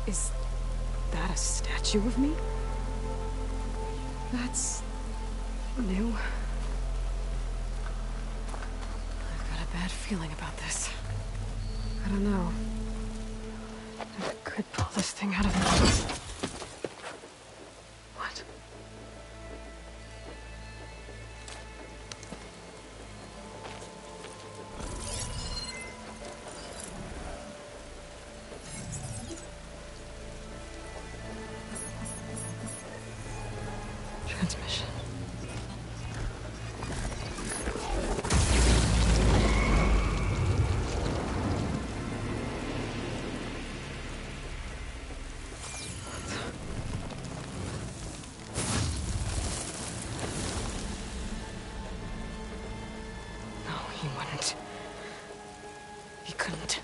Is that a statue of me? That's new. I've got a bad feeling about this. I don't know. I could pull this thing out of me. What? Transmission. No, he wouldn't. He couldn't.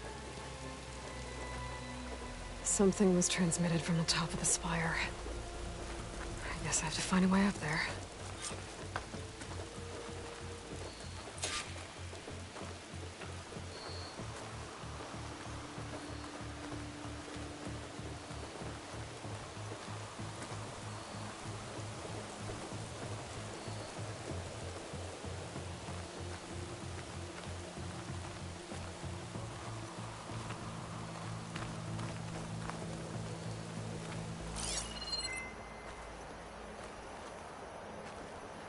Something was transmitted from the top of the spire. I guess I have to find a way up there.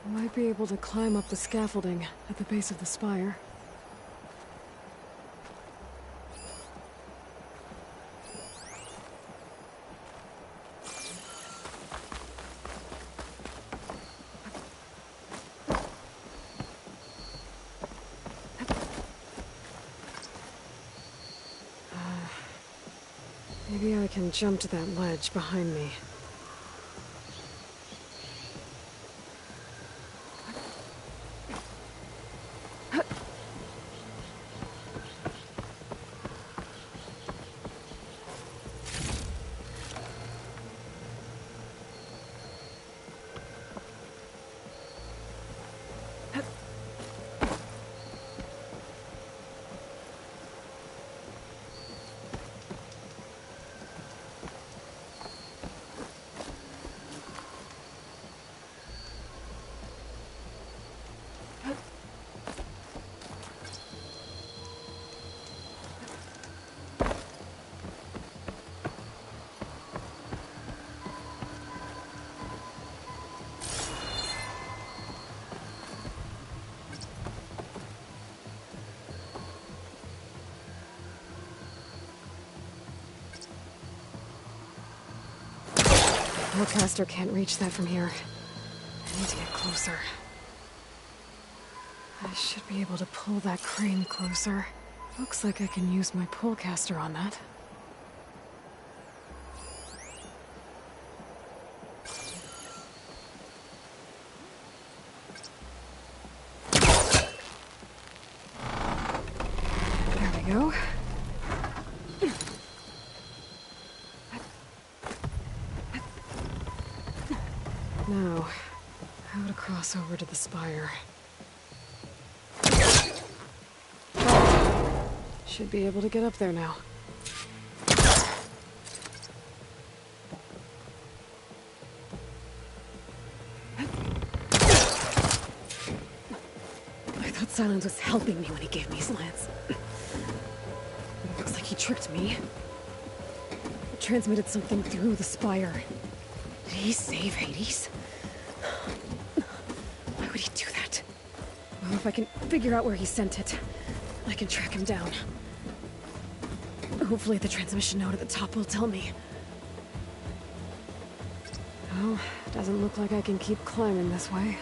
Might be able to climb up the scaffolding at the base of the spire. Maybe I can jump to that ledge behind me. Hellcaster can't reach that from here. I need to get closer. I should be able to pull that crane closer. Looks like I can use my pullcaster on that. There we go. Now, how to cross over to the spire. Should be able to get up there now. I thought Silence was helping me when he gave me slants. Looks like he tricked me. Transmitted something through the spire. Did he save Hades? Why would he do that? Well, if I can figure out where he sent it, I can track him down. Hopefully the transmission node at the top will tell me. Well, doesn't look like I can keep climbing this way.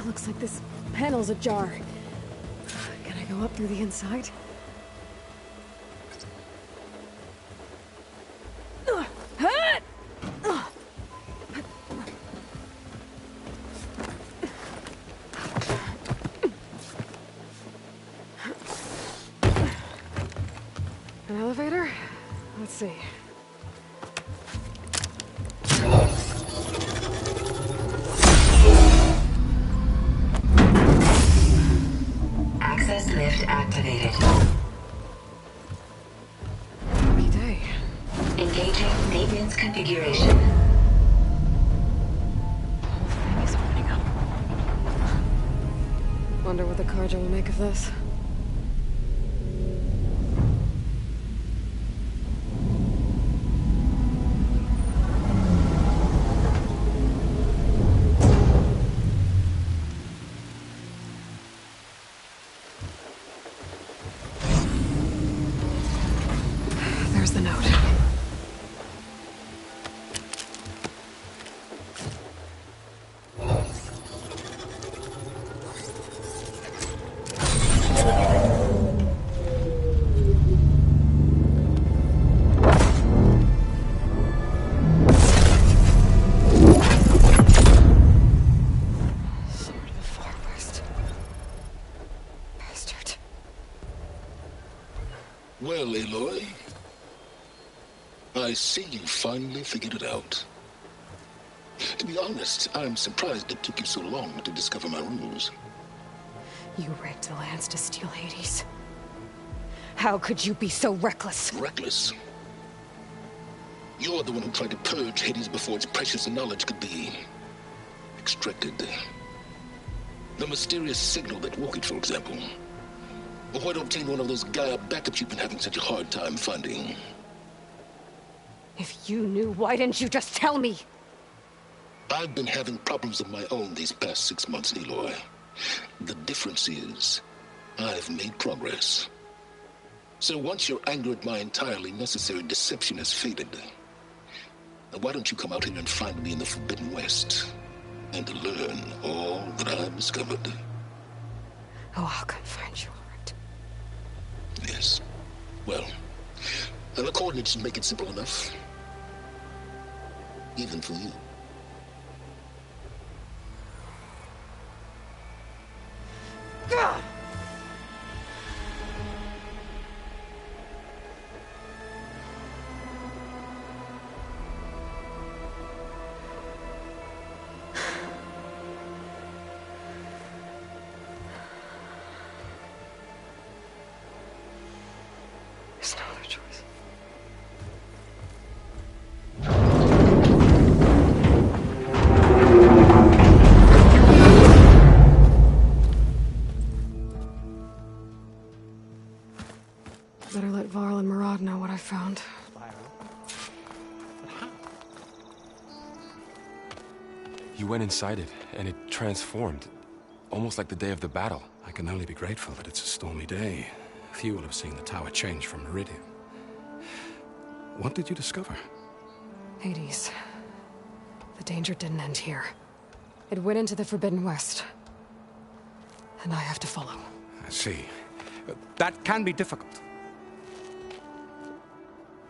Looks like this panel's ajar. Can I go up through the inside? An elevator? Let's see. configuration. The whole thing is opening up. Wonder what the Carja will make of this. There's the note. Sword of the Far West. Bastard. Well, Aloy, I see you finally figured it out. To be honest, I'm surprised it took you so long to discover my rules. You rigged the lands to steal Hades. How could you be so reckless? Reckless? You're the one who tried to purge Hades before its precious knowledge could be extracted. The mysterious signal that woke it, for example. Or why to obtain one of those Gaia backups you've been having such a hard time finding. If you knew, why didn't you just tell me? I've been having problems of my own these past 6 months, Aloy. The difference is, I've made progress. So once your anger at my entirely necessary deception has faded, why don't you come out here and find me in the Forbidden West, and learn all that I've discovered? Oh, I'll come find you, all right? Yes. Well, the coordinates make it simple enough. Even for you. God! There's no other choice. Better let Varl and Murad know what I found. You went inside it, and it transformed. Almost like the day of the battle. I can only be grateful that it's a stormy day. Few will have seen the tower change from Meridian. What did you discover? Hades. The danger didn't end here. It went into the Forbidden West. And I have to follow. I see. That can be difficult.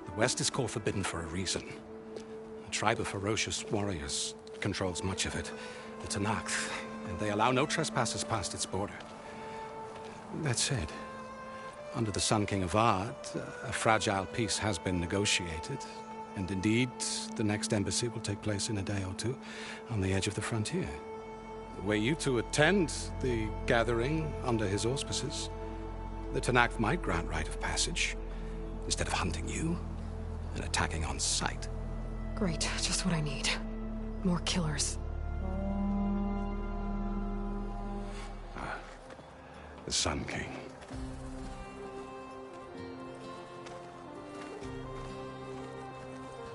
The West is called Forbidden for a reason. A tribe of ferocious warriors controls much of it, the Tenakth, and they allow no trespassers past its border. That said, under the Sun King of Ard, a fragile peace has been negotiated, and indeed, the next embassy will take place in a day or two on the edge of the frontier. Were you to attend the gathering under his auspices, the Tenakth might grant right of passage, instead of hunting you and attacking on sight. Great, just what I need. More killers. The Sun King.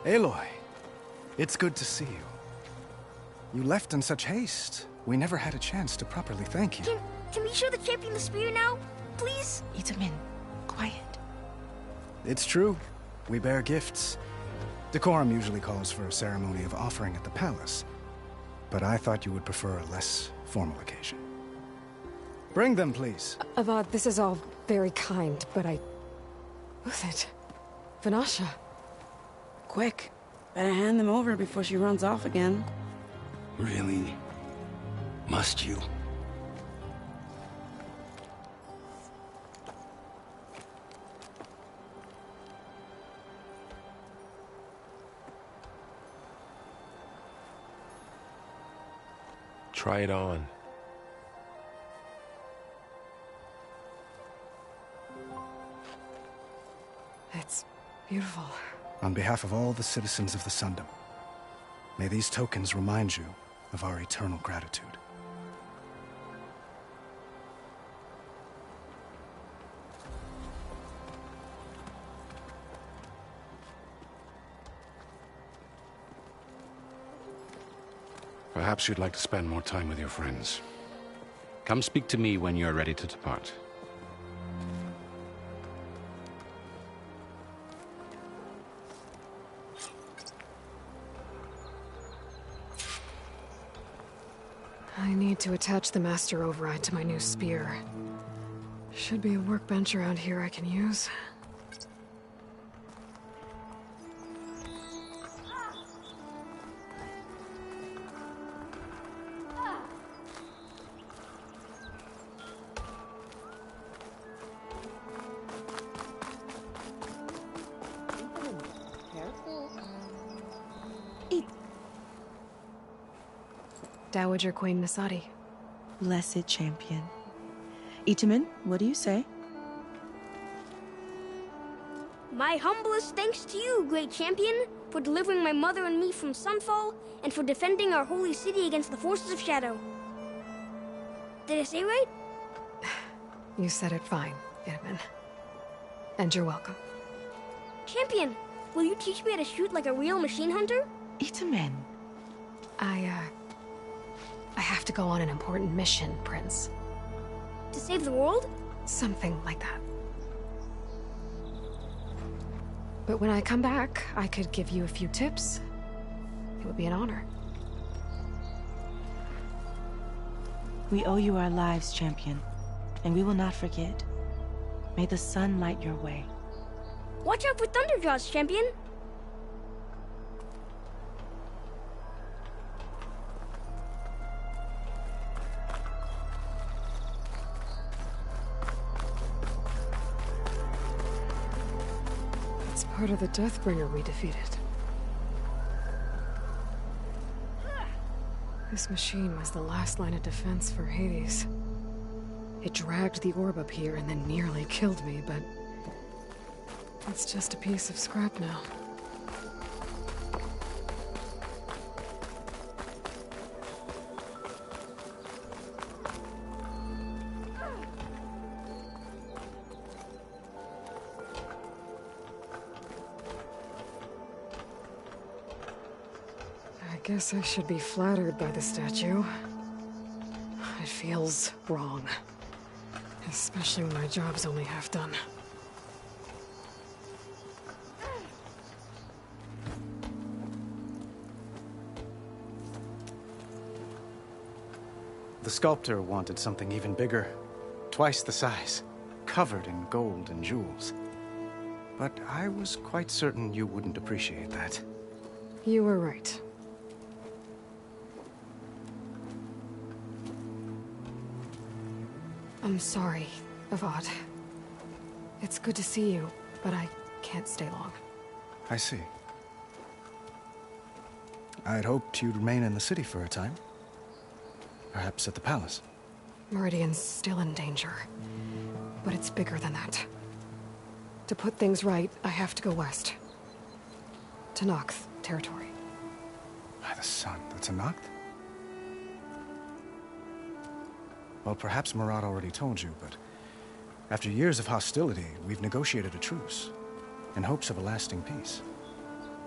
Aloy, it's good to see you. You left in such haste. We never had a chance to properly thank you. Can we show the champion the spear now? Please? Itamin, quiet. It's true. We bear gifts. Decorum usually calls for a ceremony of offering at the palace. But I thought you would prefer a less formal occasion. Bring them, please. Avad, this is all very kind, but Who's it? Vanasha. Quick. Better hand them over before she runs off again. Really? Must you? Try it on. It's beautiful. On behalf of all the citizens of the Sundom, may these tokens remind you of our eternal gratitude. Perhaps you'd like to spend more time with your friends. Come speak to me when you're ready to depart. I need to attach the master override to my new Spire. Should be a workbench around here I can use. Dowager Queen Nasadi. Blessed champion. Itamen, what do you say? My humblest thanks to you, great champion, for delivering my mother and me from Sunfall, and for defending our holy city against the forces of Shadow. Did I say right? You said it fine, Itamen. And you're welcome. Champion, will you teach me how to shoot like a real machine hunter? Itamen. I have to go on an important mission, Prince. To save the world? Something like that. But when I come back, I could give you a few tips. It would be an honor. We owe you our lives, champion, and we will not forget. May the sun light your way. Watch out for Thunderjaws, champion! It's part of the Deathbringer we defeated. This machine was the last line of defense for Hades. It dragged the orb up here and then nearly killed me, but it's just a piece of scrap now. I guess I should be flattered by the statue. It feels wrong. Especially when my job's only half done. The sculptor wanted something even bigger. Twice the size. Covered in gold and jewels. But I was quite certain you wouldn't appreciate that. You were right. I'm sorry, Avad. It's good to see you, but I can't stay long. I see. I'd hoped you'd remain in the city for a time. Perhaps at the palace. Meridian's still in danger. But it's bigger than that. To put things right, I have to go west. To Nox territory. By the sun, that's a Nox? Well, perhaps Murad already told you, but after years of hostility, we've negotiated a truce, in hopes of a lasting peace.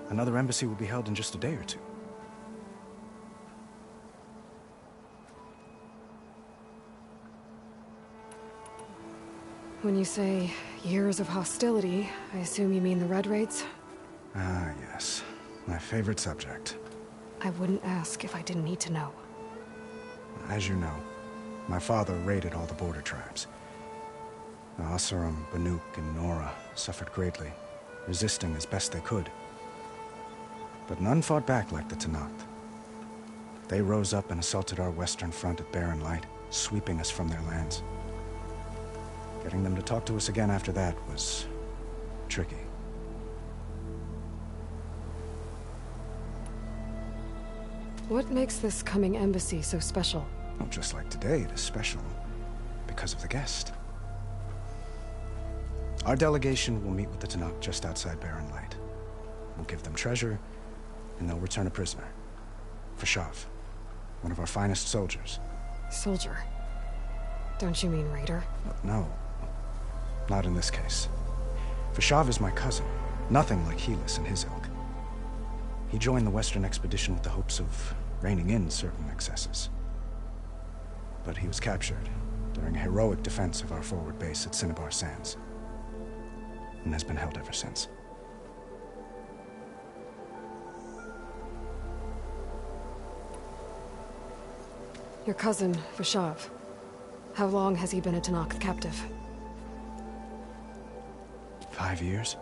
Another embassy will be held in just a day or two. When you say years of hostility, I assume you mean the Red Raids? Ah, yes. My favorite subject. I wouldn't ask if I didn't need to know. As you know, my father raided all the border tribes. The Asuram, Banuk, and Nora suffered greatly, resisting as best they could. But none fought back like the Tenakth. They rose up and assaulted our western front at Barren Light, sweeping us from their lands. Getting them to talk to us again after that was tricky. What makes this coming embassy so special? Well, just like today, it is special because of the guest. Our delegation will meet with the Tenakth just outside Barren Light. We'll give them treasure, and they'll return a prisoner. Vashav, one of our finest soldiers. Soldier? Don't you mean raider? No, not in this case. Vashav is my cousin, nothing like Helis and his ilk. He joined the Western expedition with the hopes of reining in certain excesses. But he was captured during a heroic defense of our forward base at Cinnabar Sands, and has been held ever since. Your cousin, Vashav. How long has he been a Tanakh captive? 5 years.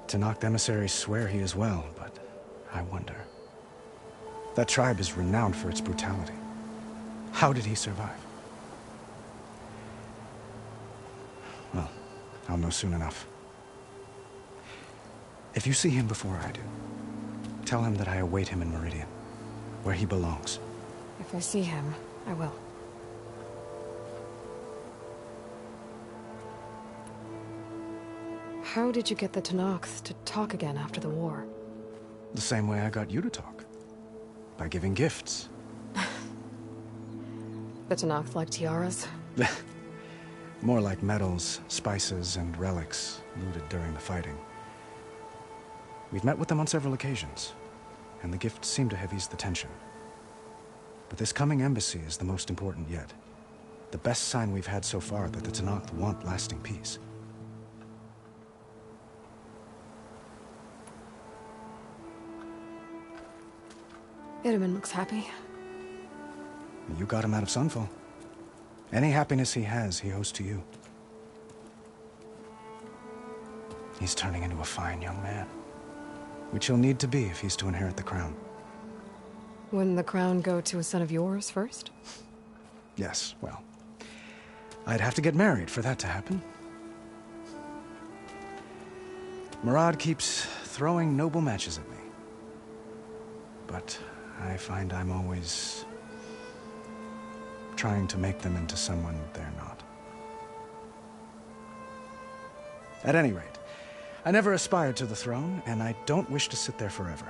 Tanakh emissaries swear he is well, but I wonder. That tribe is renowned for its brutality. How did he survive? Well, I'll know soon enough. If you see him before I do, tell him that I await him in Meridian, where he belongs. If I see him, I will. How did you get the Tanakh to talk again after the war? The same way I got you to talk. By giving gifts. The Tanakh like tiaras? More like medals, spices, and relics looted during the fighting. We've met with them on several occasions, and the gifts seem to have eased the tension. But this coming embassy is the most important yet. The best sign we've had so far that the Tanakh want lasting peace. Itaman looks happy. You got him out of Sunfall. Any happiness he has, he owes to you. He's turning into a fine young man, which he'll need to be if he's to inherit the crown. Wouldn't the crown go to a son of yours first? Yes, well, I'd have to get married for that to happen. Murad keeps throwing noble matches at me. But I find I'm always trying to make them into someone they're not. At any rate, I never aspired to the throne, and I don't wish to sit there forever.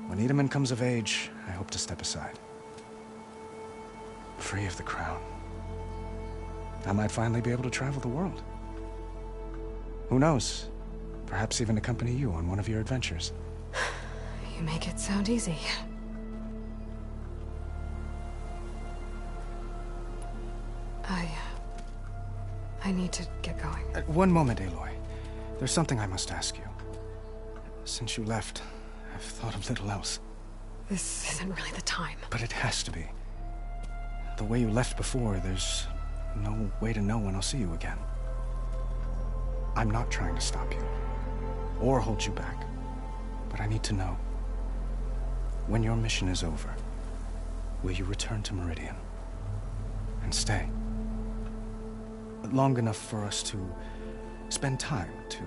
When Itaman comes of age, I hope to step aside. Free of the crown. I might finally be able to travel the world. Who knows? Perhaps even accompany you on one of your adventures. You make it sound easy. I need to get going. One moment, Aloy. There's something I must ask you. Since you left, I've thought of little else. This isn't really the time. But it has to be. The way you left before, there's no way to know when I'll see you again. I'm not trying to stop you, or hold you back. But I need to know. When your mission is over, will you return to Meridian? And stay? Long enough for us to spend time, to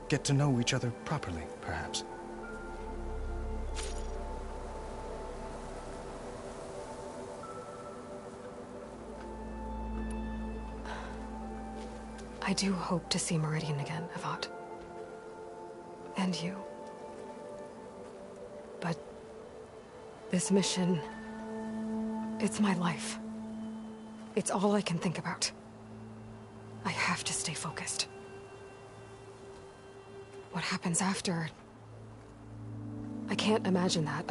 get to know each other properly, perhaps. I do hope to see Meridian again, Avat. And you. But this mission, it's my life. It's all I can think about. I have to stay focused. What happens after? I can't imagine that.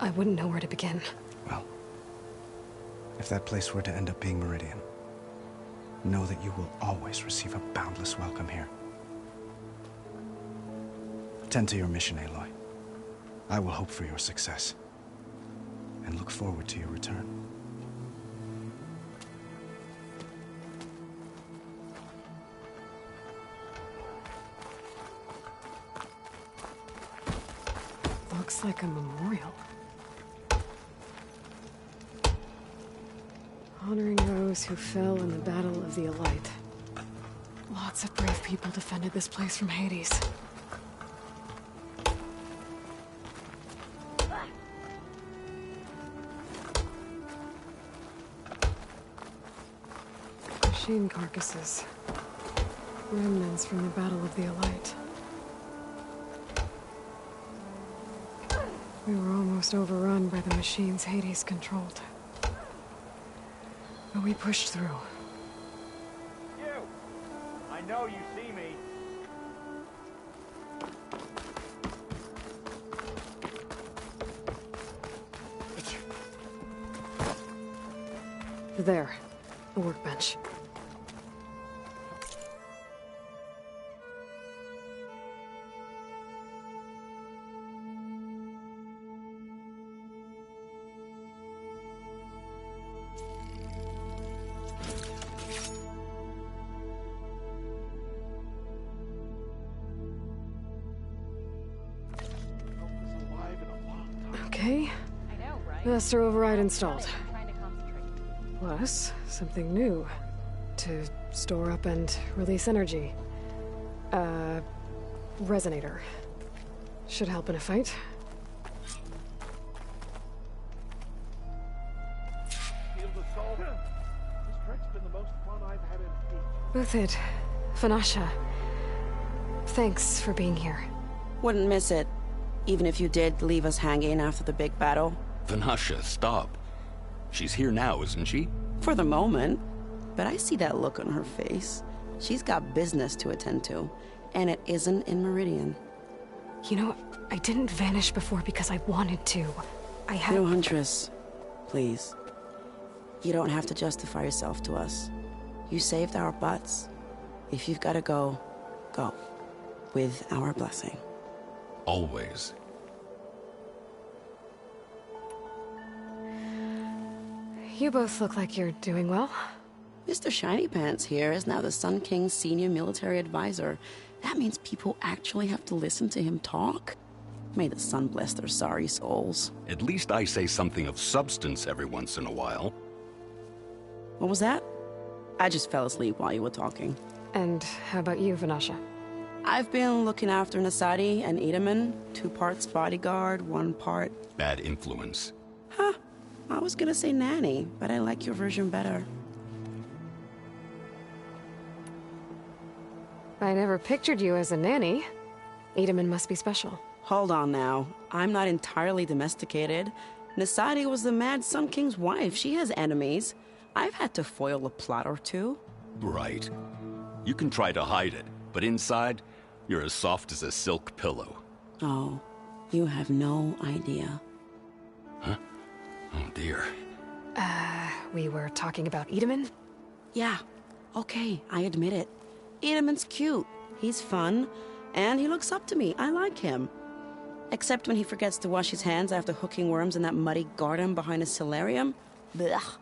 I wouldn't know where to begin. Well, if that place were to end up being Meridian, know that you will always receive a boundless welcome here. Tend to your mission, Aloy. I will hope for your success, and look forward to your return. Looks like a memorial. Honoring those who fell in the Battle of the Elite. Lots of brave people defended this place from Hades. Machine carcasses. Remnants from the Battle of the Elite. We were almost overrun by the machines Hades controlled. But we pushed through. You! I know you see me. There. The workbench. Okay. Master override installed. Plus, something new. To store up and release energy. Resonator. Should help in a fight. Both it. Fanasha. Thanks for being here. Wouldn't miss it. Even if you did leave us hanging after the big battle. Vanasha, stop. She's here now, isn't she? For the moment. But I see that look on her face. She's got business to attend to. And it isn't in Meridian. You know, I didn't vanish before because I wanted to. I had... No, Huntress. Please. You don't have to justify yourself to us. You saved our butts. If you've got to go, go. With our blessing. Always. You both look like you're doing well. Mr. Shiny Pants here is now the Sun King's senior military advisor. That means people actually have to listen to him talk? May the sun bless their sorry souls. At least I say something of substance every once in a while. What was that? I just fell asleep while you were talking. And how about you, Vanasha? I've been looking after Nasadi and Edaman. 2 parts bodyguard, 1 part... Bad influence. Huh. I was gonna say nanny, but I like your version better. I never pictured you as a nanny. Edaman must be special. Hold on now. I'm not entirely domesticated. Nasadi was the Mad Sun King's wife. She has enemies. I've had to foil a plot or 2. Right. You can try to hide it, but inside, you're as soft as a silk pillow. Oh, you have no idea. Huh? Oh dear. We were talking about Edaman? Yeah. Okay, I admit it. Edaman's cute. He's fun. And he looks up to me. I like him. Except when he forgets to wash his hands after hooking worms in that muddy garden behind his solarium. Blech.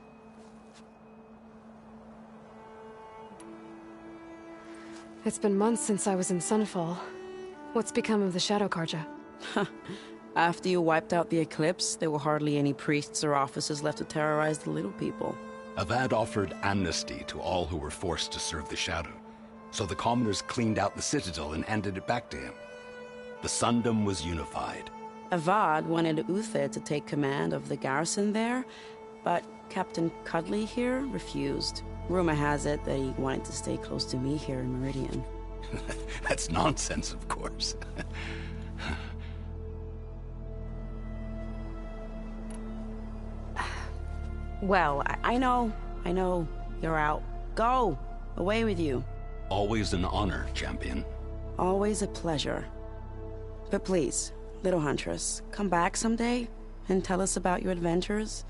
It's been months since I was in Sunfall. What's become of the Shadow Karja? After you wiped out the eclipse, there were hardly any priests or officers left to terrorize the little people. Avad offered amnesty to all who were forced to serve the Shadow. So the commoners cleaned out the citadel and handed it back to him. The Sundom was unified. Avad wanted Uther to take command of the garrison there, but Captain Cudley here refused. Rumor has it that he wanted to stay close to me here in Meridian. That's nonsense, of course. Well, I know. You're out. Go! Away with you. Always an honor, champion. Always a pleasure. But please, little Huntress, come back someday and tell us about your adventures.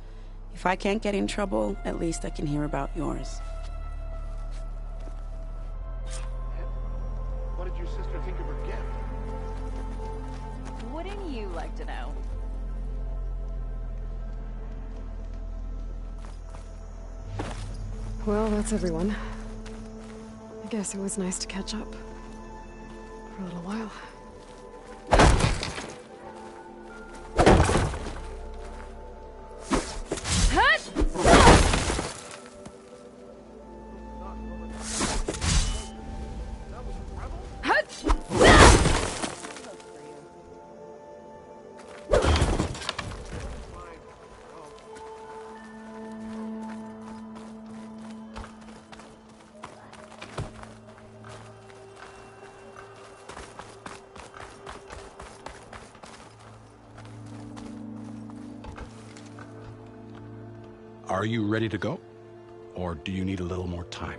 If I can't get in trouble, at least I can hear about yours. What did your sister think of her gift? Wouldn't you like to know? Well, that's everyone. I guess it was nice to catch up. For a little while. Are you ready to go? Or do you need a little more time?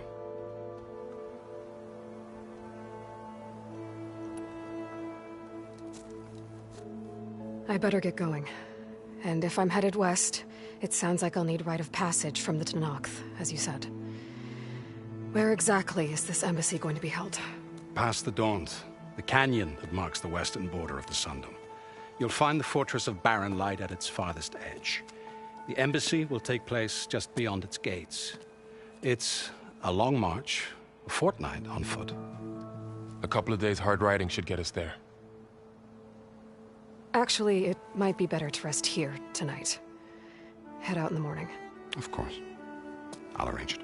I better get going. And if I'm headed west, it sounds like I'll need rite of passage from the Tenakth, as you said. Where exactly is this embassy going to be held? Past the Daunt, the canyon that marks the western border of the Sundom. You'll find the fortress of Barren Light at its farthest edge. The embassy will take place just beyond its gates. It's a long march, a fortnight on foot. A couple of days hard riding should get us there. Actually, it might be better to rest here tonight. Head out in the morning. Of course. I'll arrange it.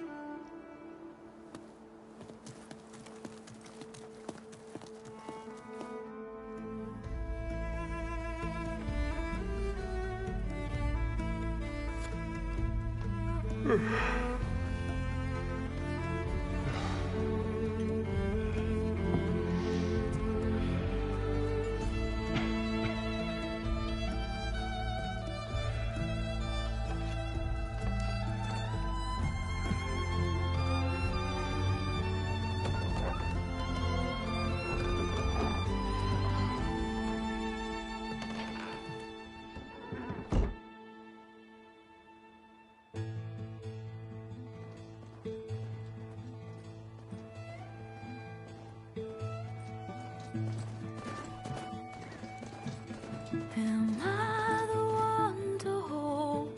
Am I the one to hold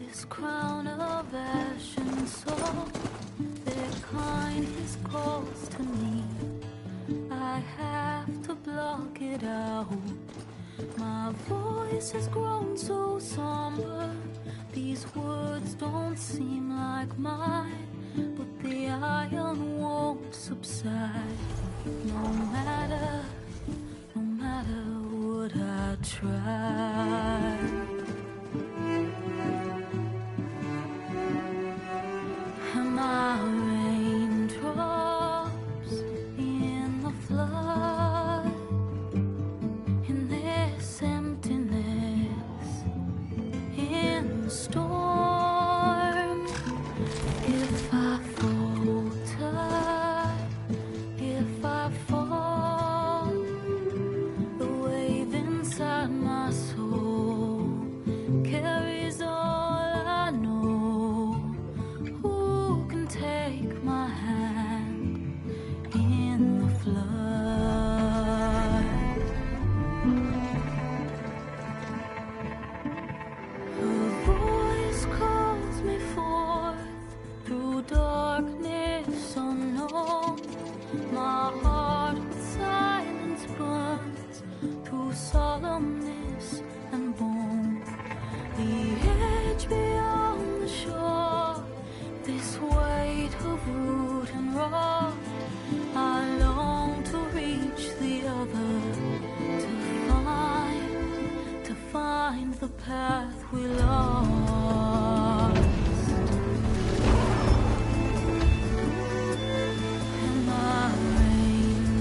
this crown of ash and salt? Their kindness calls to me. I have to block it out. My voice has grown so somber. These words don't seem like mine, but the iron won't subside. No matter what I try. Am I raindrops in the flood? In this emptiness, in the storm. If I falter, if I fall, the wave inside my soul carries all I know. Who can take my hand in the flood? Her voice calls me forth through darkness unknown. My heart with silence burns through solemnness and bone. The edge beyond the shore, this weight of root and rock. I long to reach the other, to find the path we lost. And my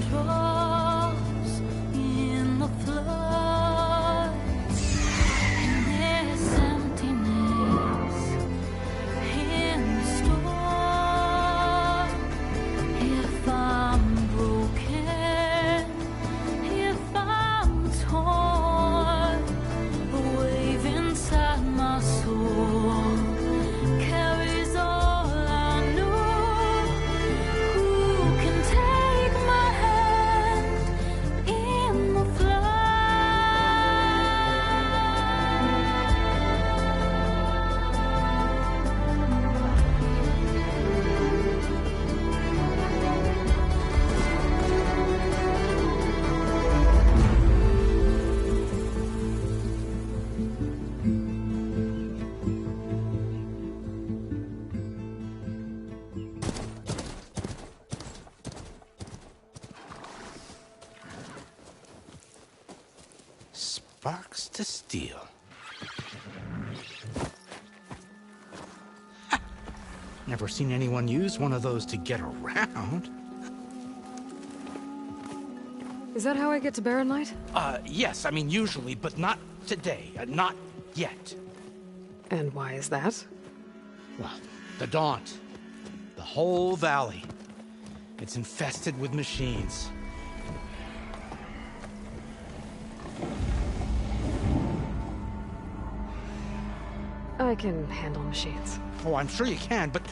raindrops in the flood, in this emptiness, in the storm. If I'm broken, if I'm torn, the wave inside my soul carries all I know. Who can take my hand in the Sparks to steel. Never seen anyone use one of those to get around. Is that how I get to Barren Light? Yes, I mean usually, but not today. Not yet. And why is that? Well, the Daunt. The whole valley. It's infested with machines. I can handle machines. Oh, I'm sure you can, but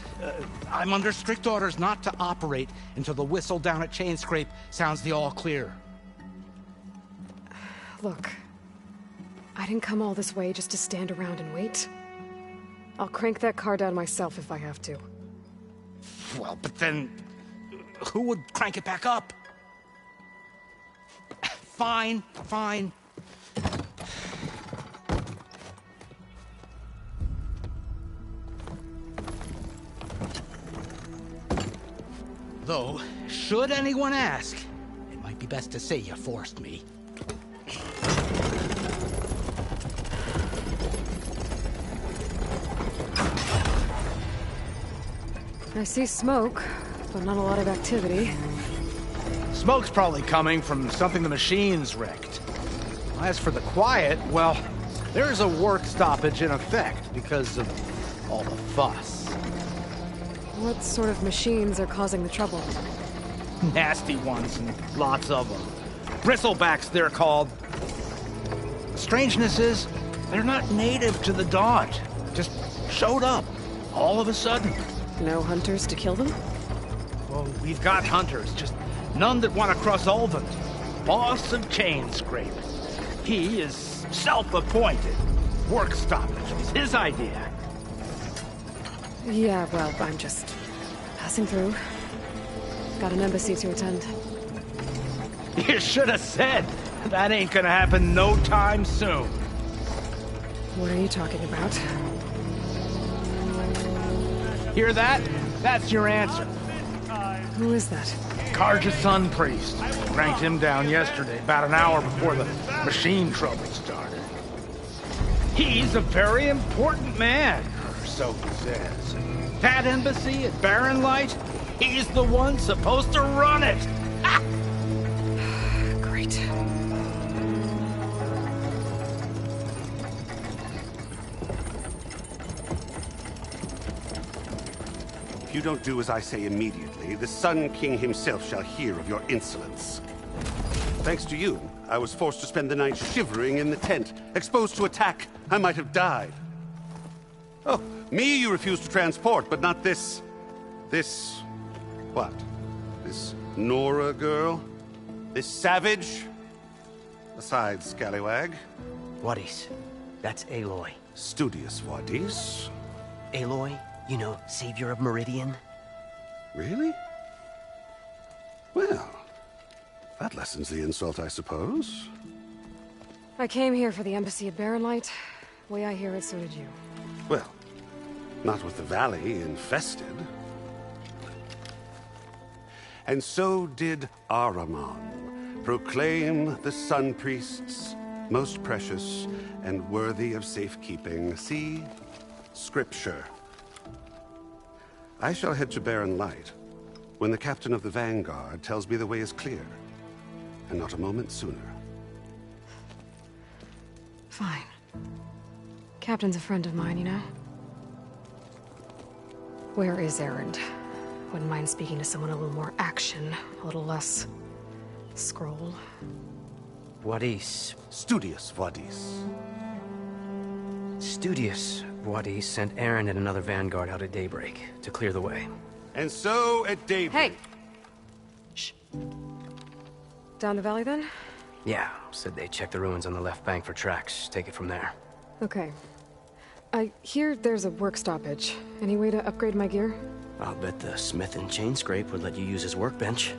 I'm under strict orders not to operate until the whistle down at Chainscrape sounds the all clear. Look, I didn't come all this way just to stand around and wait. I'll crank that car down myself if I have to. Well, but then who would crank it back up? Fine, fine. Though, should anyone ask, it might be best to say you forced me. I see smoke, but not a lot of activity. Smoke's probably coming from something the machines wrecked. As for the quiet, well, there's a work stoppage in effect because of all the fuss. What sort of machines are causing the trouble? Nasty ones, and lots of them. Bristlebacks, they're called. The strangeness is, they're not native to the Daunt. Just showed up, all of a sudden. No hunters to kill them? Well, we've got hunters, just none that want to cross Ulvund. Boss of Chainscrape. He is self-appointed. Work stoppage was his idea. Yeah, well, I'm just passing through. Got an embassy to attend. You should have said. That ain't gonna happen no time soon. What are you talking about? Hear that? That's your answer. Who is that? Karja's son priest. Cranked him down yesterday, about an hour before the machine trouble started. He's a very important man, or so he says. That embassy at Barren Light, he's the one supposed to run it. Ha! Great. If you don't do as I say immediately, the Sun King himself shall hear of your insolence. Thanks to you, I was forced to spend the night shivering in the tent. Exposed to attack, I might have died. Oh, me you refuse to transport, but not this... what? This Nora girl? This savage? Besides, scallywag. Wadis. That's Aloy. Studious Wadis. Aloy, you know, savior of Meridian. Really? Well, that lessens the insult, I suppose. I came here for the embassy at Barren Light. Way I hear it, so did you. Well, not with the valley infested. And so did Ahriman proclaim the Sun Priests most precious and worthy of safekeeping. See? Scripture. I shall head to Barren Light when the captain of the Vanguard tells me the way is clear, and not a moment sooner. Fine. Captain's a friend of mine, you know? Where is Erend? Wouldn't mind speaking to someone a little more action, a little less... scroll. Wadis. Studious Wadis. Studious Wadis sent Aaron and another Vanguard out at daybreak to clear the way. And so at daybreak... Hey! Shh. Down the valley, then? Yeah, said they check the ruins on the left bank for tracks. Take it from there. Okay. I hear there's a work stoppage. Any way to upgrade my gear? I'll bet the smith in Chainscrape would let you use his workbench.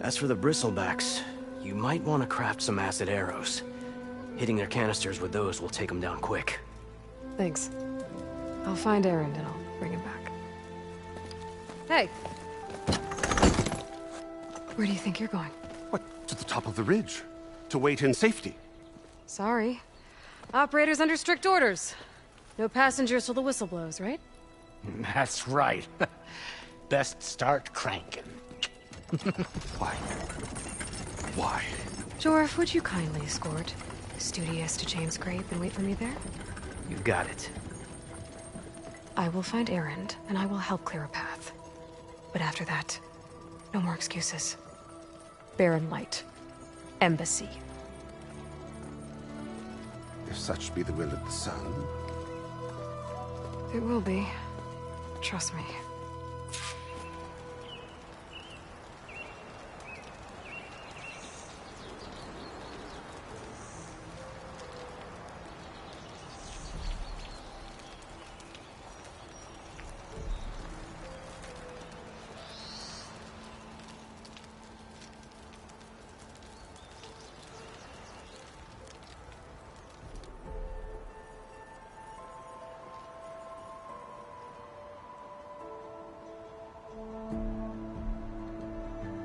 As for the bristlebacks, you might want to craft some acid arrows. Hitting their canisters with those will take them down quick. Thanks. I'll find Erend and I'll bring him back. Hey! Where do you think you're going? What, to the top of the ridge? To wait in safety? Sorry. Operator's under strict orders. No passengers till the whistle blows, right? That's right. Best start cranking. Why? Why? Jorf, would you kindly escort Studious to Chainscrape and wait for me there? You got it. I will find Erend, and I will help clear a path. But after that, no more excuses. Barren Light. Embassy. If such be the will of the sun. It will be. Trust me.